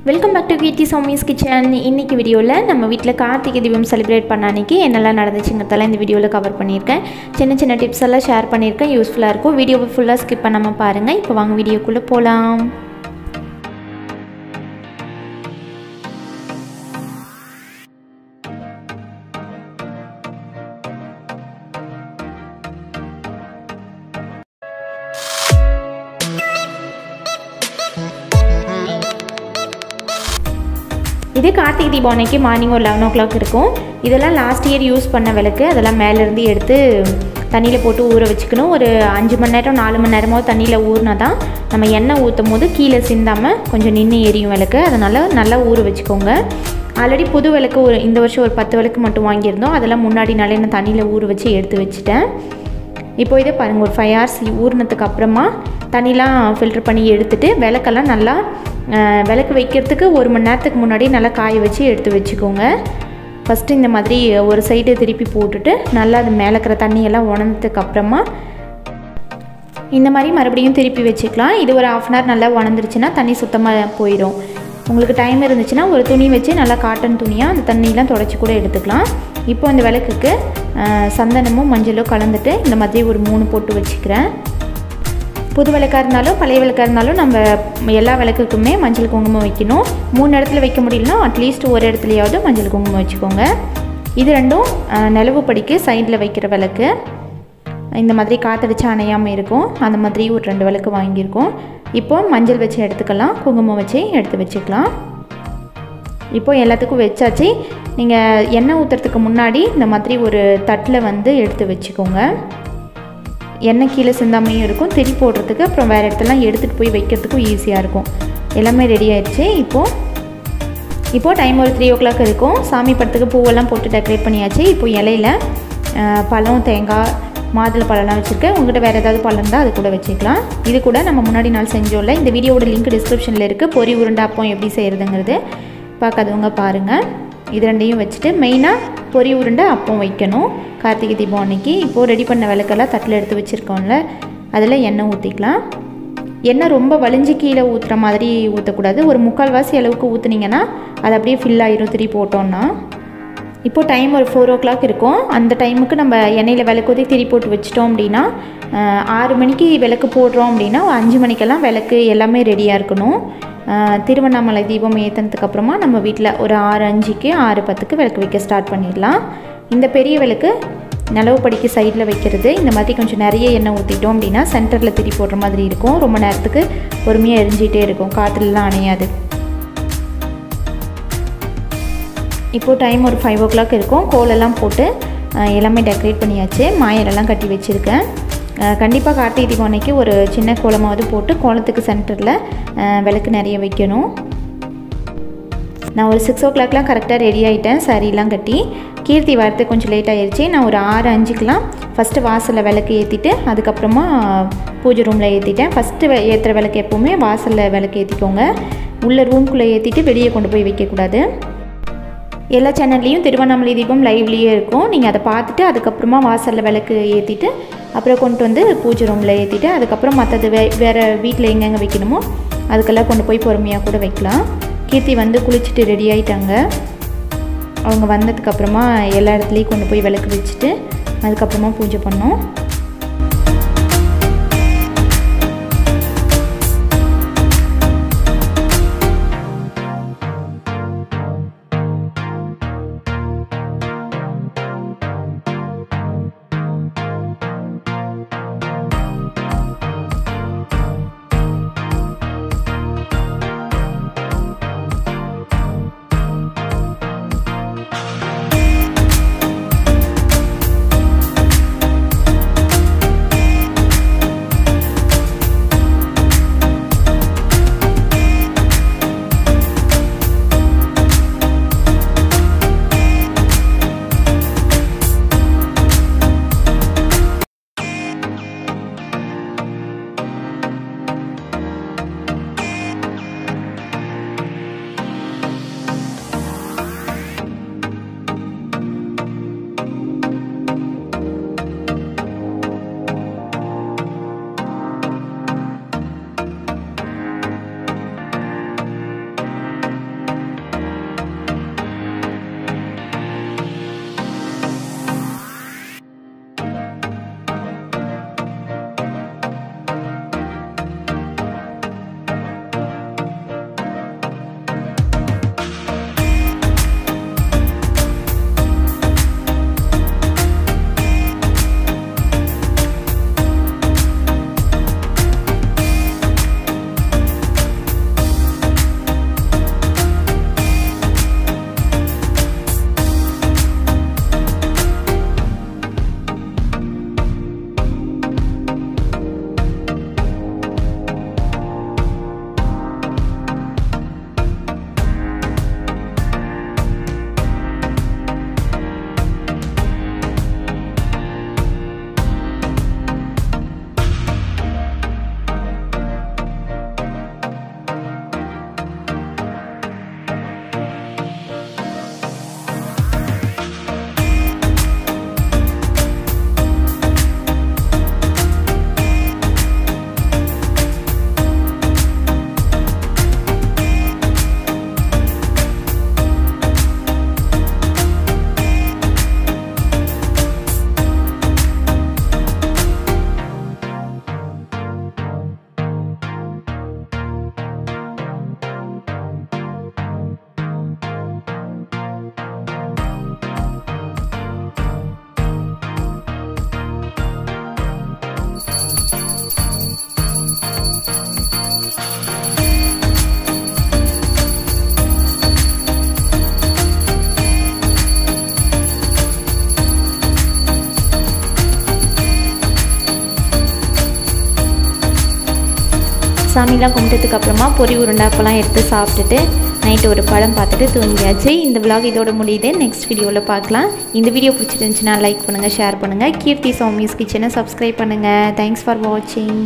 Welcome back to KeerthiSowmis kitchen. இன்னைக்கு வீடியோவில் நம்ம வீட்டில் கார்த்திகை தீபம் செலிப்ரேட் பண்ண அன்றைக்கி என்னெல்லாம் நடந்துச்சுங்கிறதெல்லாம் இந்த வீடியோவில் கவர் பண்ணியிருக்கேன். சின்ன சின்ன டிப்ஸ் எல்லாம் ஷேர் பண்ணியிருக்கேன், யூஸ்ஃபுல்லாக இருக்கும். வீடியோவை ஃபுல்லாக ஸ்கிப் பண்ணாமல் பாருங்கள். இப்போ வாங்க வீடியோக்குள்ளே போகலாம். இது கார்த்திகை தீபம் அன்னைக்கு மார்னிங் ஒரு 11 o'clock இருக்கும். இதெல்லாம் லாஸ்ட் இயர் யூஸ் பண்ண விளக்கு. அதெல்லாம் மேலேருந்து எடுத்து தண்ணியில் போட்டு ஊற வச்சுக்கணும். ஒரு 5 மணி நேரம் 4 மணி நேரமாவது தண்ணியில் ஊறினா தான் நம்ம எண்ணெய் ஊற்றும் போது கீழே சிந்தாமல் கொஞ்சம் நின்று எரியும் விளக்கு. அதனால் நல்லா ஊற வச்சுக்கோங்க. ஆல்ரெடி புது விளக்கு இந்த வருஷம் ஒரு 10 விளக்கு மட்டும் வாங்கியிருந்தோம். அதெல்லாம் முன்னாடி நாளே நான் தண்ணியில் ஊற வச்சு எடுத்து வச்சுட்டேன். இப்போ இதை பாருங்கள், ஒரு 5 hours ஊறினதுக்கு அப்புறமா தண்ணிலாம் ஃபில்டர் பண்ணி எடுத்துகிட்டு விளக்கெல்லாம் நல்லா விளக்கு வைக்கிறதுக்கு 1 மணி நேரத்துக்கு முன்னாடி நல்லா காய வச்சு எடுத்து வச்சுக்கோங்க. ஃபஸ்ட்டு இந்த மாதிரி ஒரு சைடு திருப்பி போட்டுட்டு நல்லா அது மேலே இருக்கிற தண்ணியெல்லாம் உணர்ந்ததுக்கு அப்புறமா இந்த மாதிரி மறுபடியும் திருப்பி வச்சுக்கலாம். இது ஒரு 1/2 hour நல்லா உணர்ந்துருச்சுன்னா தண்ணி சுத்தமாக போயிடும். உங்களுக்கு டைம் இருந்துச்சுன்னா ஒரு துணி வச்சு நல்லா காட்டன் துணியாக அந்த தண்ணியெலாம் தொடச்சி கூட எடுத்துக்கலாம். இப்போ இந்த விளக்குக்கு சந்தனமும் மஞ்சளும் கலந்துட்டு இந்த மாதிரி ஒரு 3 போட்டு வச்சுக்கிறேன். புது விளக்காக இருந்தாலும் பழைய விளக்காக இருந்தாலும் நம்ம எல்லா விளக்குக்குமே மஞ்சள் குங்குமம் வைக்கணும். 3 இடத்துல வைக்க முடியலன்னா அட்லீஸ்ட் ஒரு இடத்துலையாவது மஞ்சள் குங்குமம் வச்சுக்கோங்க. இது ரெண்டும் நிலவு படிக்கு சைடில் வைக்கிற விளக்கு. இந்த மாதிரி காற்றடிச்சு அணையாமல் இருக்கும். அந்த மாதிரி ஒரு 2 விளக்கு வாங்கியிருக்கோம். இப்போது மஞ்சள் வச்சு எடுத்துக்கலாம், குங்குமம் வச்சு எடுத்து வச்சுக்கலாம். இப்போது எல்லாத்துக்கும் வச்சாச்சு. நீங்கள் எண்ணெய் ஊற்றுறதுக்கு முன்னாடி இந்த மாதிரி ஒரு தட்டில் எடுத்து வச்சுக்கோங்க. எண்ணெய் கீழே சிந்தாமையும் இருக்கும், திரி போடுறதுக்கு அப்புறம் வேறு இடத்துலாம் எடுத்துகிட்டு போய் வைக்கிறதுக்கும் ஈஸியாக இருக்கும். எல்லாமே ரெடி ஆகிடுச்சு. இப்போது டைம் ஒரு 3 o'clock இருக்கும். சாமி படத்துக்கு பூவெல்லாம் போட்டு டெக்கரேட் பண்ணியாச்சு. இப்போ இலையில் பழம், தேங்காய், மாதுளை பழம்லாம் வச்சுருக்கேன். உங்கள்கிட்ட வேறு ஏதாவது பழம் இருந்தால் அது கூட வச்சுக்கலாம். இது கூட நம்ம முன்னாடி நாள் செஞ்சோம்ல, இந்த வீடியோட லிங்க் டிஸ்கிரிப்ஷனில் இருக்குது. பொரி உருண்டை அப்பம் எப்படி செய்கிறதுங்கிறது பார்க்காதவங்க பாருங்கள். இது ரெண்டையும் வச்சுட்டு மெயினாக பொரி உருண்டை அப்பம் வைக்கணும் கார்த்திகை தீபம் அன்னைக்கு. இப்போது ரெடி பண்ண விளக்கெல்லாம் தட்டில் எடுத்து வச்சுருக்கோம்ல, அதில் எண்ணெய் ஊற்றிக்கலாம். எண்ணெய் ரொம்ப வலிஞ்சு கீழே ஊற்றுற மாதிரி ஊற்றக்கூடாது. ஒரு 3/4 அளவுக்கு ஊற்றுனீங்கன்னா அது அப்படியே ஃபில் ஆகிரும் திரி போட்டோன்னா. இப்போது டைம் ஒரு 4 o'clock இருக்கும். அந்த டைமுக்கு நம்ம எண்ணெயில் விளக்கு ஊற்றி திரி போட்டு வச்சிட்டோம் அப்படின்னா 6 மணிக்கு விளக்கு போடுறோம் அப்படின்னா 5 மணிக்கெல்லாம் விளக்கு எல்லாமே ரெடியாக இருக்கணும். திருவண்ணாமலை தீபம் ஏற்றினதுக்கப்புறமா நம்ம வீட்டில் ஒரு 6:05க்கு 6:10க்கு விளக்கு வைக்க ஸ்டார்ட் பண்ணிடலாம். இந்த பெரிய விளக்கு நிலவு படிக்கு சைடில் வைக்கிறது. இந்த மாதிரி கொஞ்சம் நிறைய எண்ணெய் ஊற்றிட்டோம் அப்படின்னா சென்டரில் திரி போடுற மாதிரி இருக்கும். ரொம்ப நேரத்துக்கு பொறுமையாக எரிஞ்சிகிட்டே இருக்கும், காற்றுலலாம் அணையாது. இப்போது டைம் ஒரு 5 o'clock இருக்கும். கோலெல்லாம் போட்டு எல்லாமே டெக்கரேட் பண்ணியாச்சு. மாயலெல்லாம் கட்டி வச்சுருக்கேன். கண்டிப்பாக கார்த்திகை தீபம் அன்னைக்கு ஒரு சின்ன கோலமாவது போட்டு கோலத்துக்கு சென்டரில் விளக்கு நிறைய வைக்கணும். நான் ஒரு 6 o'clockலாம் கரெக்டாக ரெடி ஆகிட்டேன். சாரீலாம் கட்டி. கீர்த்தி வரத்துக்கு கொஞ்சம் லேட் ஆகிடுச்சு. நான் ஒரு 6:05க்கெலாம் ஃபஸ்ட்டு வாசலில் விளக்கு ஏற்றிட்டு அதுக்கப்புறமா பூஜை ரூமில் ஏற்றிட்டேன். ஃபஸ்ட்டு ஏற்றுற விளக்கு எப்போவுமே வாசலில் விளக்கு ஏற்றிக்கோங்க. உள்ளே ரூம்குள்ளே ஏற்றிட்டு வெளியே கொண்டு போய் வைக்கக்கூடாது. எல்லா சேனல்லையும் திருவண்ணாமலை தீபம் லைவ்லேயே இருக்கும். நீங்கள் அதை பார்த்துட்டு அதுக்கப்புறமா வாசலில் விளக்கு ஏற்றிட்டு அப்புறம் கொண்டு பூஜை ரூமில் ஏற்றிட்டு அதுக்கப்புறம் மற்றது வேறு வீட்டில் எங்கெங்கே வைக்கணுமோ அதுக்கெல்லாம் கொண்டு போய் பொறுமையாக கூட வைக்கலாம். கீர்த்தி குளிச்சுட்டு ரெடி ஆகிட்டாங்க. அவங்க வந்ததுக்கப்புறமா எல்லா இடத்துலையும் கொண்டு போய் விளக்கு வச்சுட்டு அதுக்கப்புறமா பூஜை பண்ணோம். சாமிலாம் கும்பிட்டதுக்கு அப்புறமா பொரி உருண்டை அப்பெல்லாம் எடுத்து சாப்பிட்டுட்டு நைட்டு ஒரு படம் பார்த்துட்டு தூங்கியாச்சு. இந்த vlog இதோட முடியுது. நெக்ஸ்ட் வீடியோவில் பார்க்கலாம். இந்த வீடியோ பிடிச்சிருந்துச்சுன்னா லைக் பண்ணுங்கள், ஷேர் பண்ணுங்கள். கீர்த்தி சௌமிஸ் கிச்சனை சப்ஸ்கிரைப் பண்ணுங்கள். தேங்க்ஸ் ஃபார் வாட்சிங்.